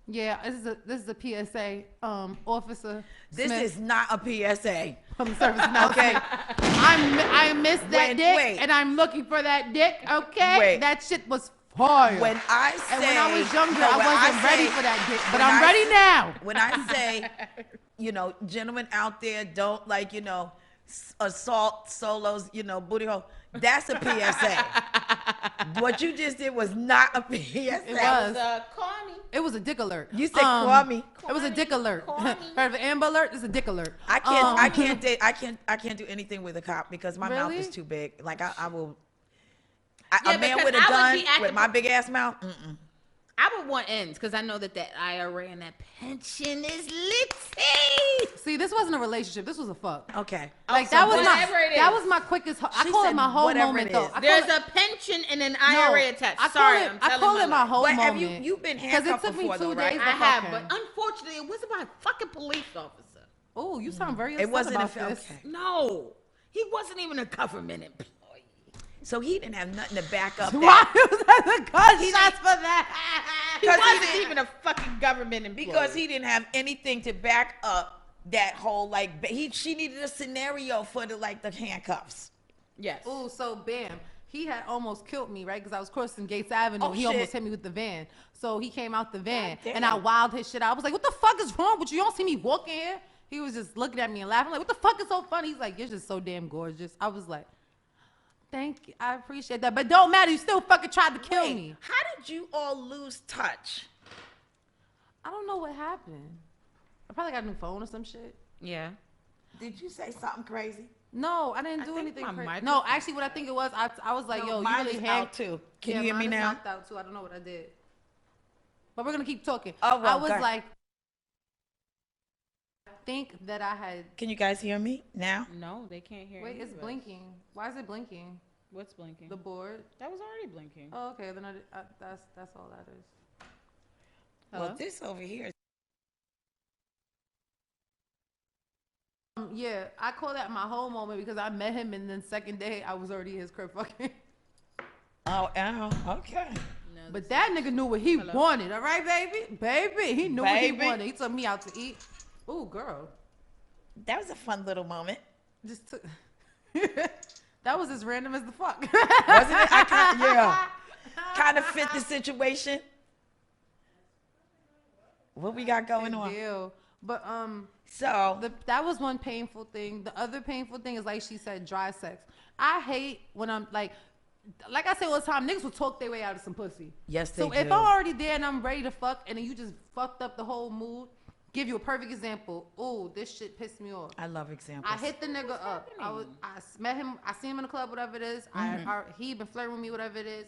Yeah, this is a PSA. Officer This Smith is not a PSA. public service announcement. Okay. I missed that Wait, dick, wait. and I'm looking for that dick. Okay, Wait. that shit was fire. When I say, and when I was younger, no, I when wasn't ready say- for that dick, but when I'm I ready say- now. When I say, gentlemen out there, don't assault solos, booty hole. That's a PSA. What you just did was not a PSA. It was. Kwame. It was a dick alert. You said Kwame. It was a dick alert. Kwame. Heard of an Amber Alert? It's a dick alert. I can't do anything with a cop because my mouth Really? is too big. Like I will. Yeah, A man because with a I would gun be acting- with my big ass mouth. Mm-mm. I would want ends because I know that IRA and that pension is litty. See, this wasn't a relationship. This was a fuck. Okay. Like so that was whatever it that is. was my quickest. I She call it said my whole whatever moment it though. is. I call There's it- a pension and an no, IRA attached. I call Sorry, it, I'm I telling call my it my life. whole But have moment. you've been 'Cause handcuffed it took me before 2 though, days right? to I fuck have, him. but unfortunately, it wasn't by a fucking police officer. Oh, you sound very upset It wasn't about a this. okay. No, he wasn't even a government employee. So he didn't have nothing to back up Why that was that the gunshots for that? He 'Cause he wasn't didn't- even a fucking government employee. because he didn't have anything to back up that whole she needed a scenario for the handcuffs. Yes. Oh, so bam. He had almost killed me, right? Because I was crossing Gates Avenue. Oh, he shit. almost hit me with the van. So he came out the van, God and I damn. wowed his shit out. I was like, what the fuck is wrong with you? You don't see me walking here? He was just looking at me and laughing. Like, what the fuck is so funny? He's like, you're just so damn gorgeous. I was like, thank you. I appreciate that. But don't matter. You still fucking tried to kill Wait, me. how did you all lose touch? I don't know what happened. I probably got a new phone or some shit. Yeah. Did you say something crazy? No, I didn't do think anything my crazy. mic No, was- actually, what I think it was, I was like, No, yo, you mine really is hang out too. Can Yeah, you hear me mine is now? knocked out too. I don't know what I did. But we're gonna keep talking. Oh, well, I was go ahead. like, I think that I had. Can you guys hear me now? No, they can't hear. Wait, any it's of us. blinking. Why is it blinking? What's blinking? The board. That was already blinking. Oh, okay. Then that's all that is. Hello? Well, this over here. Yeah, I call that my whole moment because I met him and then second day I was already in his crib fucking. Oh, okay. No, But that nigga knew what he Hello? wanted. All right, baby, baby. He knew what he Baby. wanted. He took me out to eat. Ooh, girl. That was a fun little moment. Just took. That was as random as the fuck. Wasn't it? Yeah. Kind of fit the situation. What we got going on? Deal. But So, that was one painful thing. The other painful thing is like she said, dry sex. I hate when I'm like I say all the time, niggas will talk their way out of some pussy. yes, they So do. if I'm already there and I'm ready to fuck, and then you just fucked up the whole mood, give you a perfect example. Ooh, this shit pissed me off. I love examples. I hit the nigga up. I met him. I see him in the club, whatever it is. He been flirting with me, whatever it is.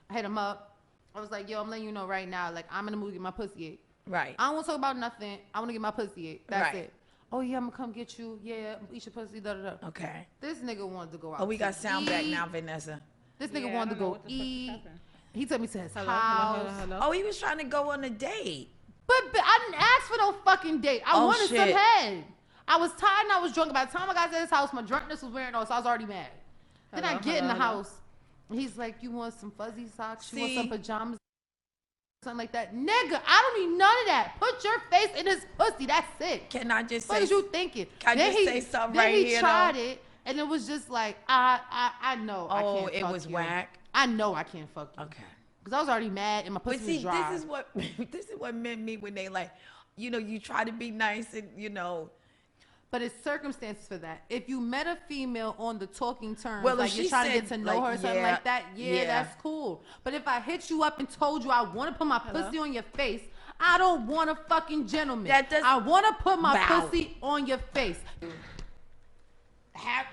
I hit him up. I was like, yo, I'm letting you know right now, like I'm in the mood to get my pussy ate. Right. I don't want to talk about nothing. I want to get my pussy ate. That's Right. it. Oh yeah, I'm gonna come get you. Yeah, eat your pussy. Da da da. Okay. This nigga wanted to go out. Oh, we got to sound back eat. now, Vanessa. This nigga Yeah, I wanted to don't know go what the fuck eat. just happened. He took me to his Hello, house. hello, hello, hello. Oh, he was trying to go on a date. But I didn't ask for no fucking date. I Oh, wanted some shit. head. I was tired and I was drunk. By the time I got to his house, my drunkenness was wearing off, so I was already mad. Then I Hello, get in the hello, hello. house He's like, you want some fuzzy socks? You want See? some pajamas? Something like that. Nigga, I don't need none of that. Put your face in his pussy. That's it. Can I just What say? is you thinking? Can I just say something right here? Then he tried it, and it was just like, I know I Oh, can't it fuck was you. whack. I know I can't fuck you. Okay. Because I was already mad, and my But pussy see, was dry. this is what men mean when they like, you know, you try to be nice and you know. But it's circumstances for that. If you met a female on the talking terms, Well, if like you're she trying to said, get to know like, her or something yeah, like that, yeah, that's cool. But if I hit you up and told you I want to put my pussy on your face, I don't want a fucking gentleman. I want to put my pussy on your face.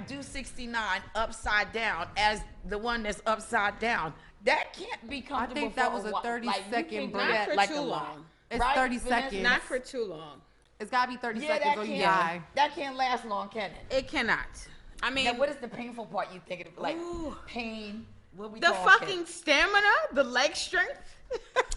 Do 69 upside down as the one that's upside down. That can't be comfortable. I think that was a 30-second break. Not for like too a long. lot. It's Right, 30 Vanessa? seconds. Not for too long. It's got to be 30 seconds that or you can't. die. That can't last long, can it? It cannot. I mean, Now, what is the painful part you think of? Like pain? What we the talking? fucking stamina, the leg strength.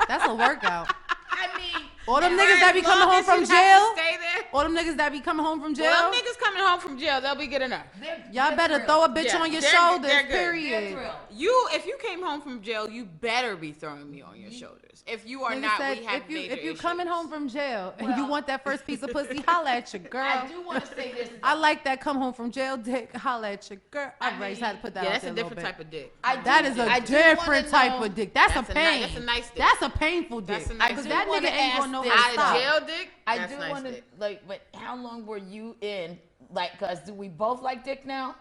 That's a workout. I mean, All them As niggas that be long coming home as from you have jail. to stay there. All them niggas that be coming home from jail. Well, them niggas coming home from jail, they'll be good enough. Y'all better throw a bitch Yeah, on your they're- shoulders, they're good. period. If you came home from jail, you better be throwing me on your shoulders. If you are Nigga not, said, we have if you issues. coming home from jail and you Well- want that first piece of pussy, holla at your girl. I do want to say this. I like that come home from jail dick, holla at your girl. I just had to put that Yeah, out that's there a little different bit. type of dick. That is a different type of dick. That's a That's a pain. that's a nice dick. That's a painful dick. That's a nice Because dick. that I do nigga ain't wanna gonna know ask how to this. Out of stop. jail dick. I That's do nice want to dick. like, but how long were you in? Like, cause do we both like dick now?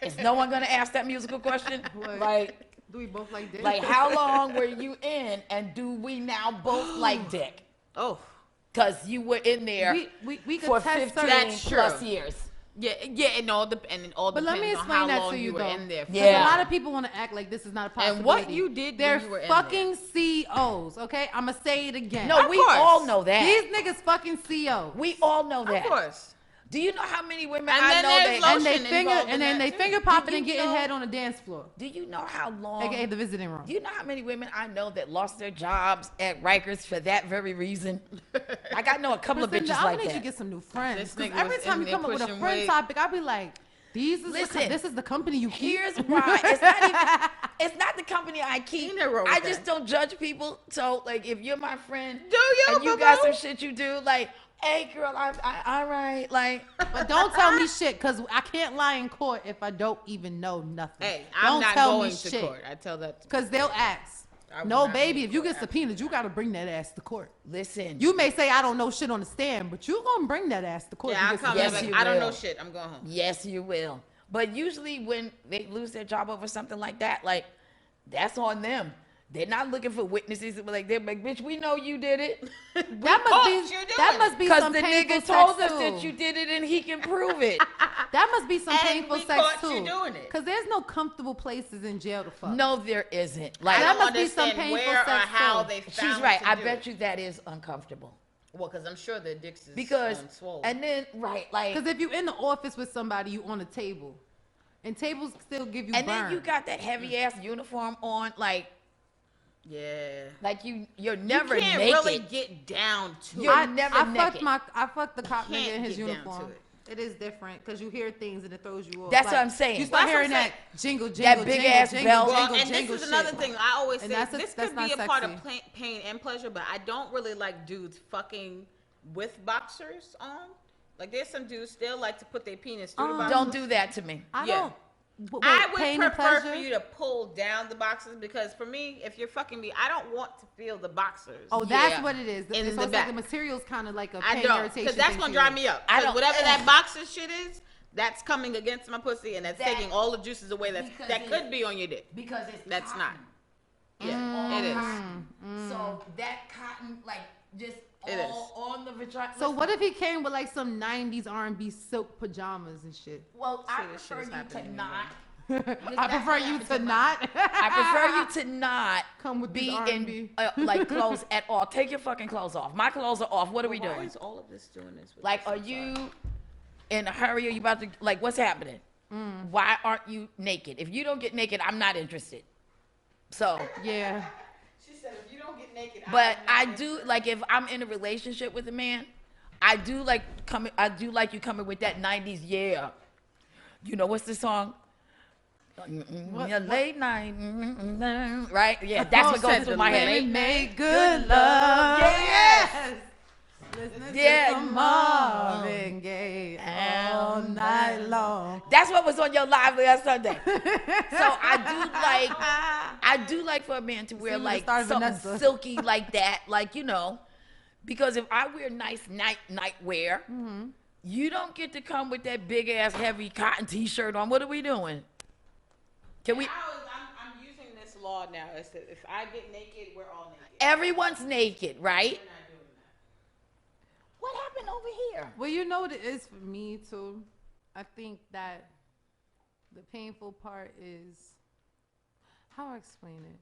Is no one gonna ask that musical question? What? Like, Do we both like dick? like how long were you in, and do we now both like dick? Oh, Cause you were in there we could for test 15 That's plus true. years. yeah, and it all But let me depends on explain how that long to you, were though. in there. For. Yeah. A lot of people want to act like this is not a possibility. And what you did when They're you were in fucking COs, okay? I'm going to say it again. No, Of we course. all know that. These niggas fucking COs. We all know that. Of course. Do you know how many women And I then know there's that? And they lotion finger involved in and then that they too. finger popping you and getting know- head on the dance floor. Do you know how long? AKA the visiting room. Do you know how many women I know that lost their jobs at Rikers for that very reason? Like I know a couple of Priscilla, bitches I'm like gonna need that. you to get some new friends. This 'Cause nigga every was time in you there come up with a pushing friend weight. topic, I'll be like, Listen, this is the company you keep. Here's why. It's not even, it's not the company I keep. Ain't nothing wrong with I that. just don't judge people. So like if you're my friend Do you, and you got boo-boo? some shit you do, like, hey girl, I all right, like But don't tell me shit, because I can't lie in court if I don't even know nothing. Hey, don't I'm not tell going me to shit. court. I tell that. Because they'll ask. I will No, not baby, go if to you court get subpoenaed, you got to bring that ass to court. listen. You may say I don't know shit on the stand, but you going to bring that ass to court. Yeah, if I'll you come get Yes, back. subpoenaed. you I don't will. know shit. I'm going home. Yes, you will. But usually when they lose their job over something like that, like that's on them. They're not looking for witnesses. Like they're like, bitch, we know you did it. That must be Because some the painful nigga told sex us too. that you did it and he can prove it. That must be some And painful we sex caught too. you doing it. Because there's no comfortable places in jail to fuck. No, there isn't. I Like That don't must be some understand painful where or sex, how too. they found she's right. to I do bet it. you that is uncomfortable. Well, because I'm sure their dicks is Because swollen. and then right, like Because if you in the office with somebody, you on a table. And tables still give you and burn. then you got that heavy ass uniform on, like yeah. you're never you can't naked. really get down to You're it. never I naked. fucked the cop Can't nigga in his get down to uniform. it. It is different because you hear things and it throws you off. That's what I'm saying. You start That's what hearing I'm that jingle, jingle, That big jingle, ass jingle, bell. Well, jingle, and this jingle is another shit. thing I always And say. that's This that's could be a not part of sexy. pain and pleasure, but I don't really like dudes fucking with boxers on. Like there's some dudes still like to put their penis through the boxers. Don't do that to me. I Yeah. don't. Wait, I would pain and prefer pleasure? for you to pull down the boxers because for me, if you're fucking me, I don't want to feel the boxers. Oh, that's what it is. In so the it's back. like the material's kind of like a I pain don't, irritation. because that's thing gonna to drive you. me up. I 'Cause don't- whatever that boxer shit is, that's coming against my pussy, and that's That- taking all the juices away. because That it- could be on your dick. Because it's That's cotton. not. Yeah, All it is. cotton. So that cotton, like just It all on the vagina. So what if he came with like some 90s R&B silk pajamas and shit? Well, I See, this shit prefer is you happening to to not. I prefer you to not. I prefer you to not Come with be these R&B. in like clothes at all. Take your fucking clothes off. My clothes are off. What are we Why doing? is all of this doing this? With Like, this? are I'm sorry. you in a hurry? Are you about to like? What's happening? Why aren't you naked? If you don't get naked, I'm not interested. So, Yeah. She said, if you don't get naked, but I'm I not do like if I'm in a relationship with a man, I do like you coming with that '90s. Yeah, you know what's the song? Your late night, right? Yeah, that's what goes through my head. Make good love. Yes. Listening Yeah. to some Marvin Gaye all night long. That's what was on your live last Sunday. So I do like for a man to wear like something Vanessa. silky like that, like, you know, because if I wear nice nightwear, you don't get to come with that big ass heavy cotton t-shirt on. What are we doing? Can we? I'm using this law now. It's that if I get naked, we're all naked. Everyone's naked, right? We're not doing that. What happened over here? Well, you know what it is for me too. I think that the painful part is how I explain it.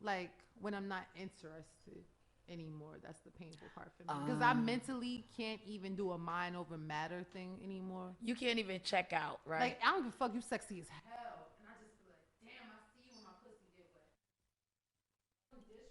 Like when I'm not interested anymore, that's the painful part for me. Because I mentally can't even do a mind over matter thing anymore. You can't even check out, right? Like I don't give a fuck. You sexy as hell, and I just be like, damn, I see you when my pussy get wet.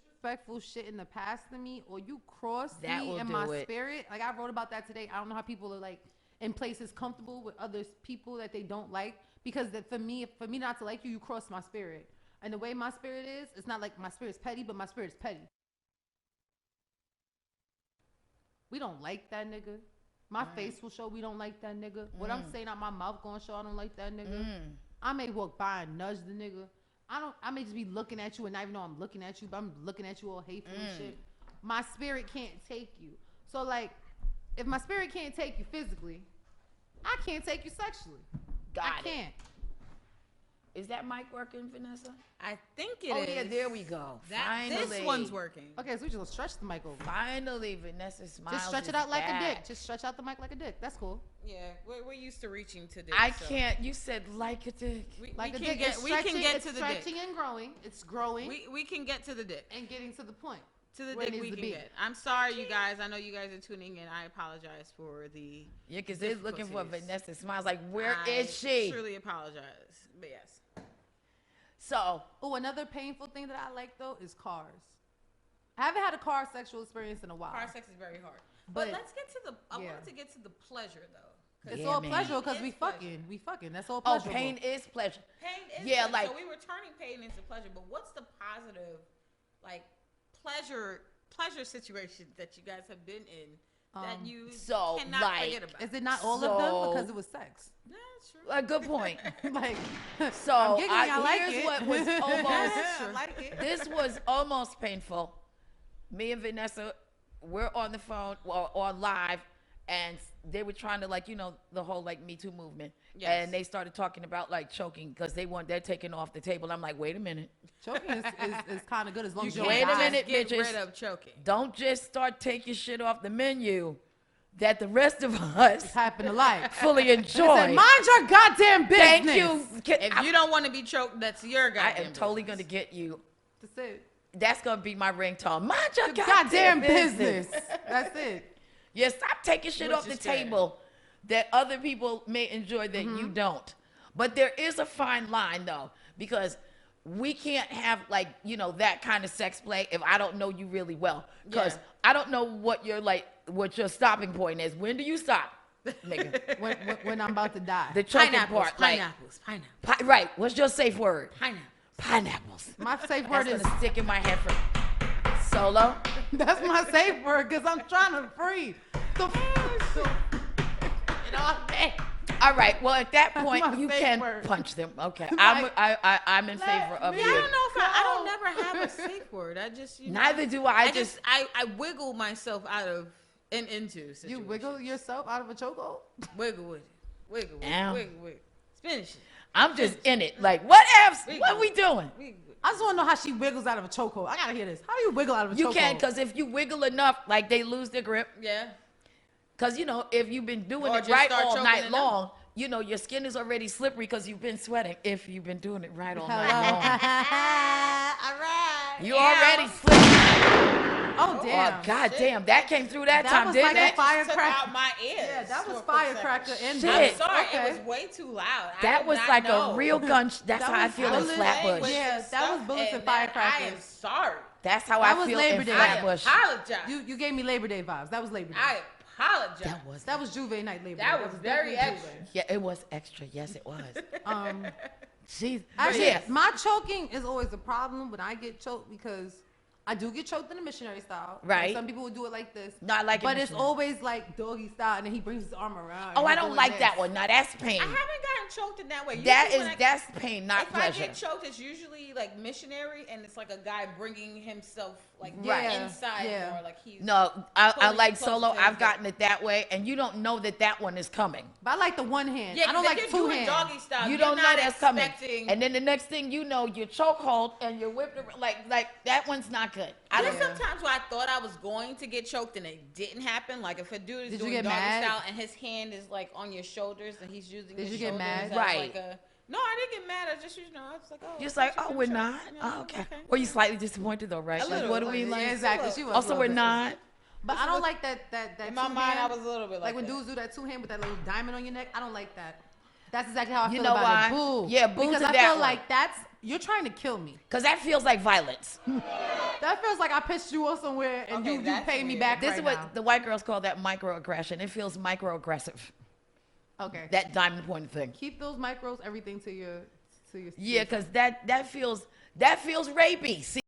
Disrespectful shit in the past to me, or you cross That me will in do my it. spirit. Like I wrote about that today. I don't know how people are like in places comfortable with other people that they don't like, because that for me not to like you, you cross my spirit. And the way my spirit is, it's not like my spirit's petty, but my spirit's petty. We don't like that nigga. My face will show we don't like that nigga. What I'm saying out my mouth gonna show I don't like that nigga. I may walk by and nudge the nigga. I may just be looking at you and not even know I'm looking at you, but I'm looking at you all hateful and shit. My spirit can't take you. So like, if my spirit can't take you physically, I can't take you sexually. I can't. Is that mic working, Vanessa? I think it is. Oh yeah, there we go. Finally. This one's working. Okay, so we just stretch the mic over. Finally, Vanessa Smilez. Just stretch it out like a dick. Just stretch out the mic like a dick. That's cool. Yeah, we're used to reaching to dick. I can't. You said like a dick. Like we a can dick. get, we can get to the dick. It's stretching and growing. It's growing We can get to the dick. and getting to the point. To the where it dick we needs to can be. get. I'm sorry, you guys. I know you guys are tuning in. I apologize for the. Yeah, because they're looking for difficulties. Vanessa Smilez. Like, where is she? I truly apologize. But yes. So, Oh, another painful thing that I like though is cars. I haven't had a car sexual experience in a while. Car sex is very hard. But let's get to the. I yeah. wanted to get to the pleasure though. It's Yeah, all man. pleasure because Pain we is pleasure. fucking. We fucking. That's all oh, pleasure. pain is pleasure. Pain is Yeah, pleasure. like- So we were turning pain into pleasure. But what's the positive, like, pleasure situation that you guys have been in that you so, cannot like- forget about? Is it not all of them So- because it was sex? Yeah, that's true. A good point. Like, So, I'm giggling, I like here's it. what was almost. I like it. This was almost painful. Me and Vanessa, we're on the phone or on live, and they were trying to, like, you know, the whole like Me Too movement. Yes. And they started talking about like choking because they're taking off the table. I'm like, wait a minute. choking is kind of good as long as you Wait a don't die. minute, Get bitches. rid of choking. Don't just start taking shit off the menu that the rest of us Happen to life. fully Said, enjoy. mind your goddamn business. Thank you. If you don't want to be choked, that's your I goddamn am totally business. going to get you. That's it. That's going to be my ringtone. Mind your Goddamn business. business. That's it. Yeah, stop taking shit Which off the is fair. table that other people may enjoy that you don't. But there is a fine line, though, because we can't have, like, you know, that kind of sex play if I don't know you really well. Because Yeah. I don't know what your stopping point is. When do you stop, nigga? When I'm about to die. The choking Pineapples, part. Like, pineapples. right. What's your safe word? Pineapples. Pineapples. My safe That's word is gonna stick in my head for solo. that's my safe word because I'm trying to breathe. You know, all right. Well, at that point, my you safe can word. punch them. Okay, Like, I'm in favor of I you. don't know if I don't never have a safe word. I just you know, Neither do I. I wiggle myself out of and into situations. You wiggle yourself out of a chokehold? Wiggle with it. Wiggle with Ow. it. Wiggle with it. Finish it. I'm just in it. Like, what else? Wiggle. What are we doing? Wiggle with it. I just want to know how she wiggles out of a chokehold. I gotta hear this. How do you wiggle out of a chokehold? You can, because if you wiggle enough, like they lose their grip. Yeah. Because, you know, if you've been doing Or it just right start all choking night it long, you know, your skin is already slippery because you've been sweating. If you've been doing it right all night long. All right. You already slippery. Oh damn. Oh, God damn. That came through that, That time, was didn't like a it? Took firecracker. out my ears. Yeah, that was for a quick firecracker second. and Shit. I'm sorry, Okay. it was way too loud. I That did was not like know. a real gun. That's That how I was feel in bullets. Flatbush. Yeah, that was bullets and I am firecrackers. sorry. That's how That I was feel Labor in Day. Flatbush. I apologize. You gave me Labor Day vibes. That was Labor Day. I apologize. That was Juve night Labor Day. That was very definitely extra. Juve. Yeah, it was extra. Yes, it was. Actually, my choking is always a problem when I get choked because I do get choked in the missionary style. Right. Like some people would do it like this. No, I like it. But it's always like doggy style, and then he brings his arm around. Oh, I don't like that one. Now that's pain. I haven't gotten choked in that way. That's pain, not pleasure. If I get choked, it's usually like missionary, and it's like a guy bringing himself like inside more, like he's. No, I like solo. I've gotten it that way, and you don't know that one is coming. But I like the one hand. Yeah, I don't like two hands. Doggy style. You don't know that's coming. And then the next thing you know, you're chokehold and you're whipped around. Like that one's not good. There's sometimes where I thought I was going to get choked and it didn't happen. Like if a dude is doing doggy style and his hand is like on your shoulders and he's using his shoulders. Did you get mad? Right. No, I didn't get mad. I just, I was like, oh. Just like, oh, we're not? Oh, okay. Were you slightly disappointed though, right? Like, what do we like? Yeah, exactly. She was also, we're not. But I don't like that in my mind, I was a little bit like when dudes do that two hand with that little diamond on your neck. I don't like that. That's exactly how I feel about why? It. Boo. Yeah, boo because to I that feel like you're trying to kill me. Because that feels like violence. That feels like I pissed you off somewhere and you pay me back. This is what the white girls call that microaggression. It feels microaggressive. Okay. That diamond point thing. Keep those micros, everything to your. Yeah, because that feels rapey. See.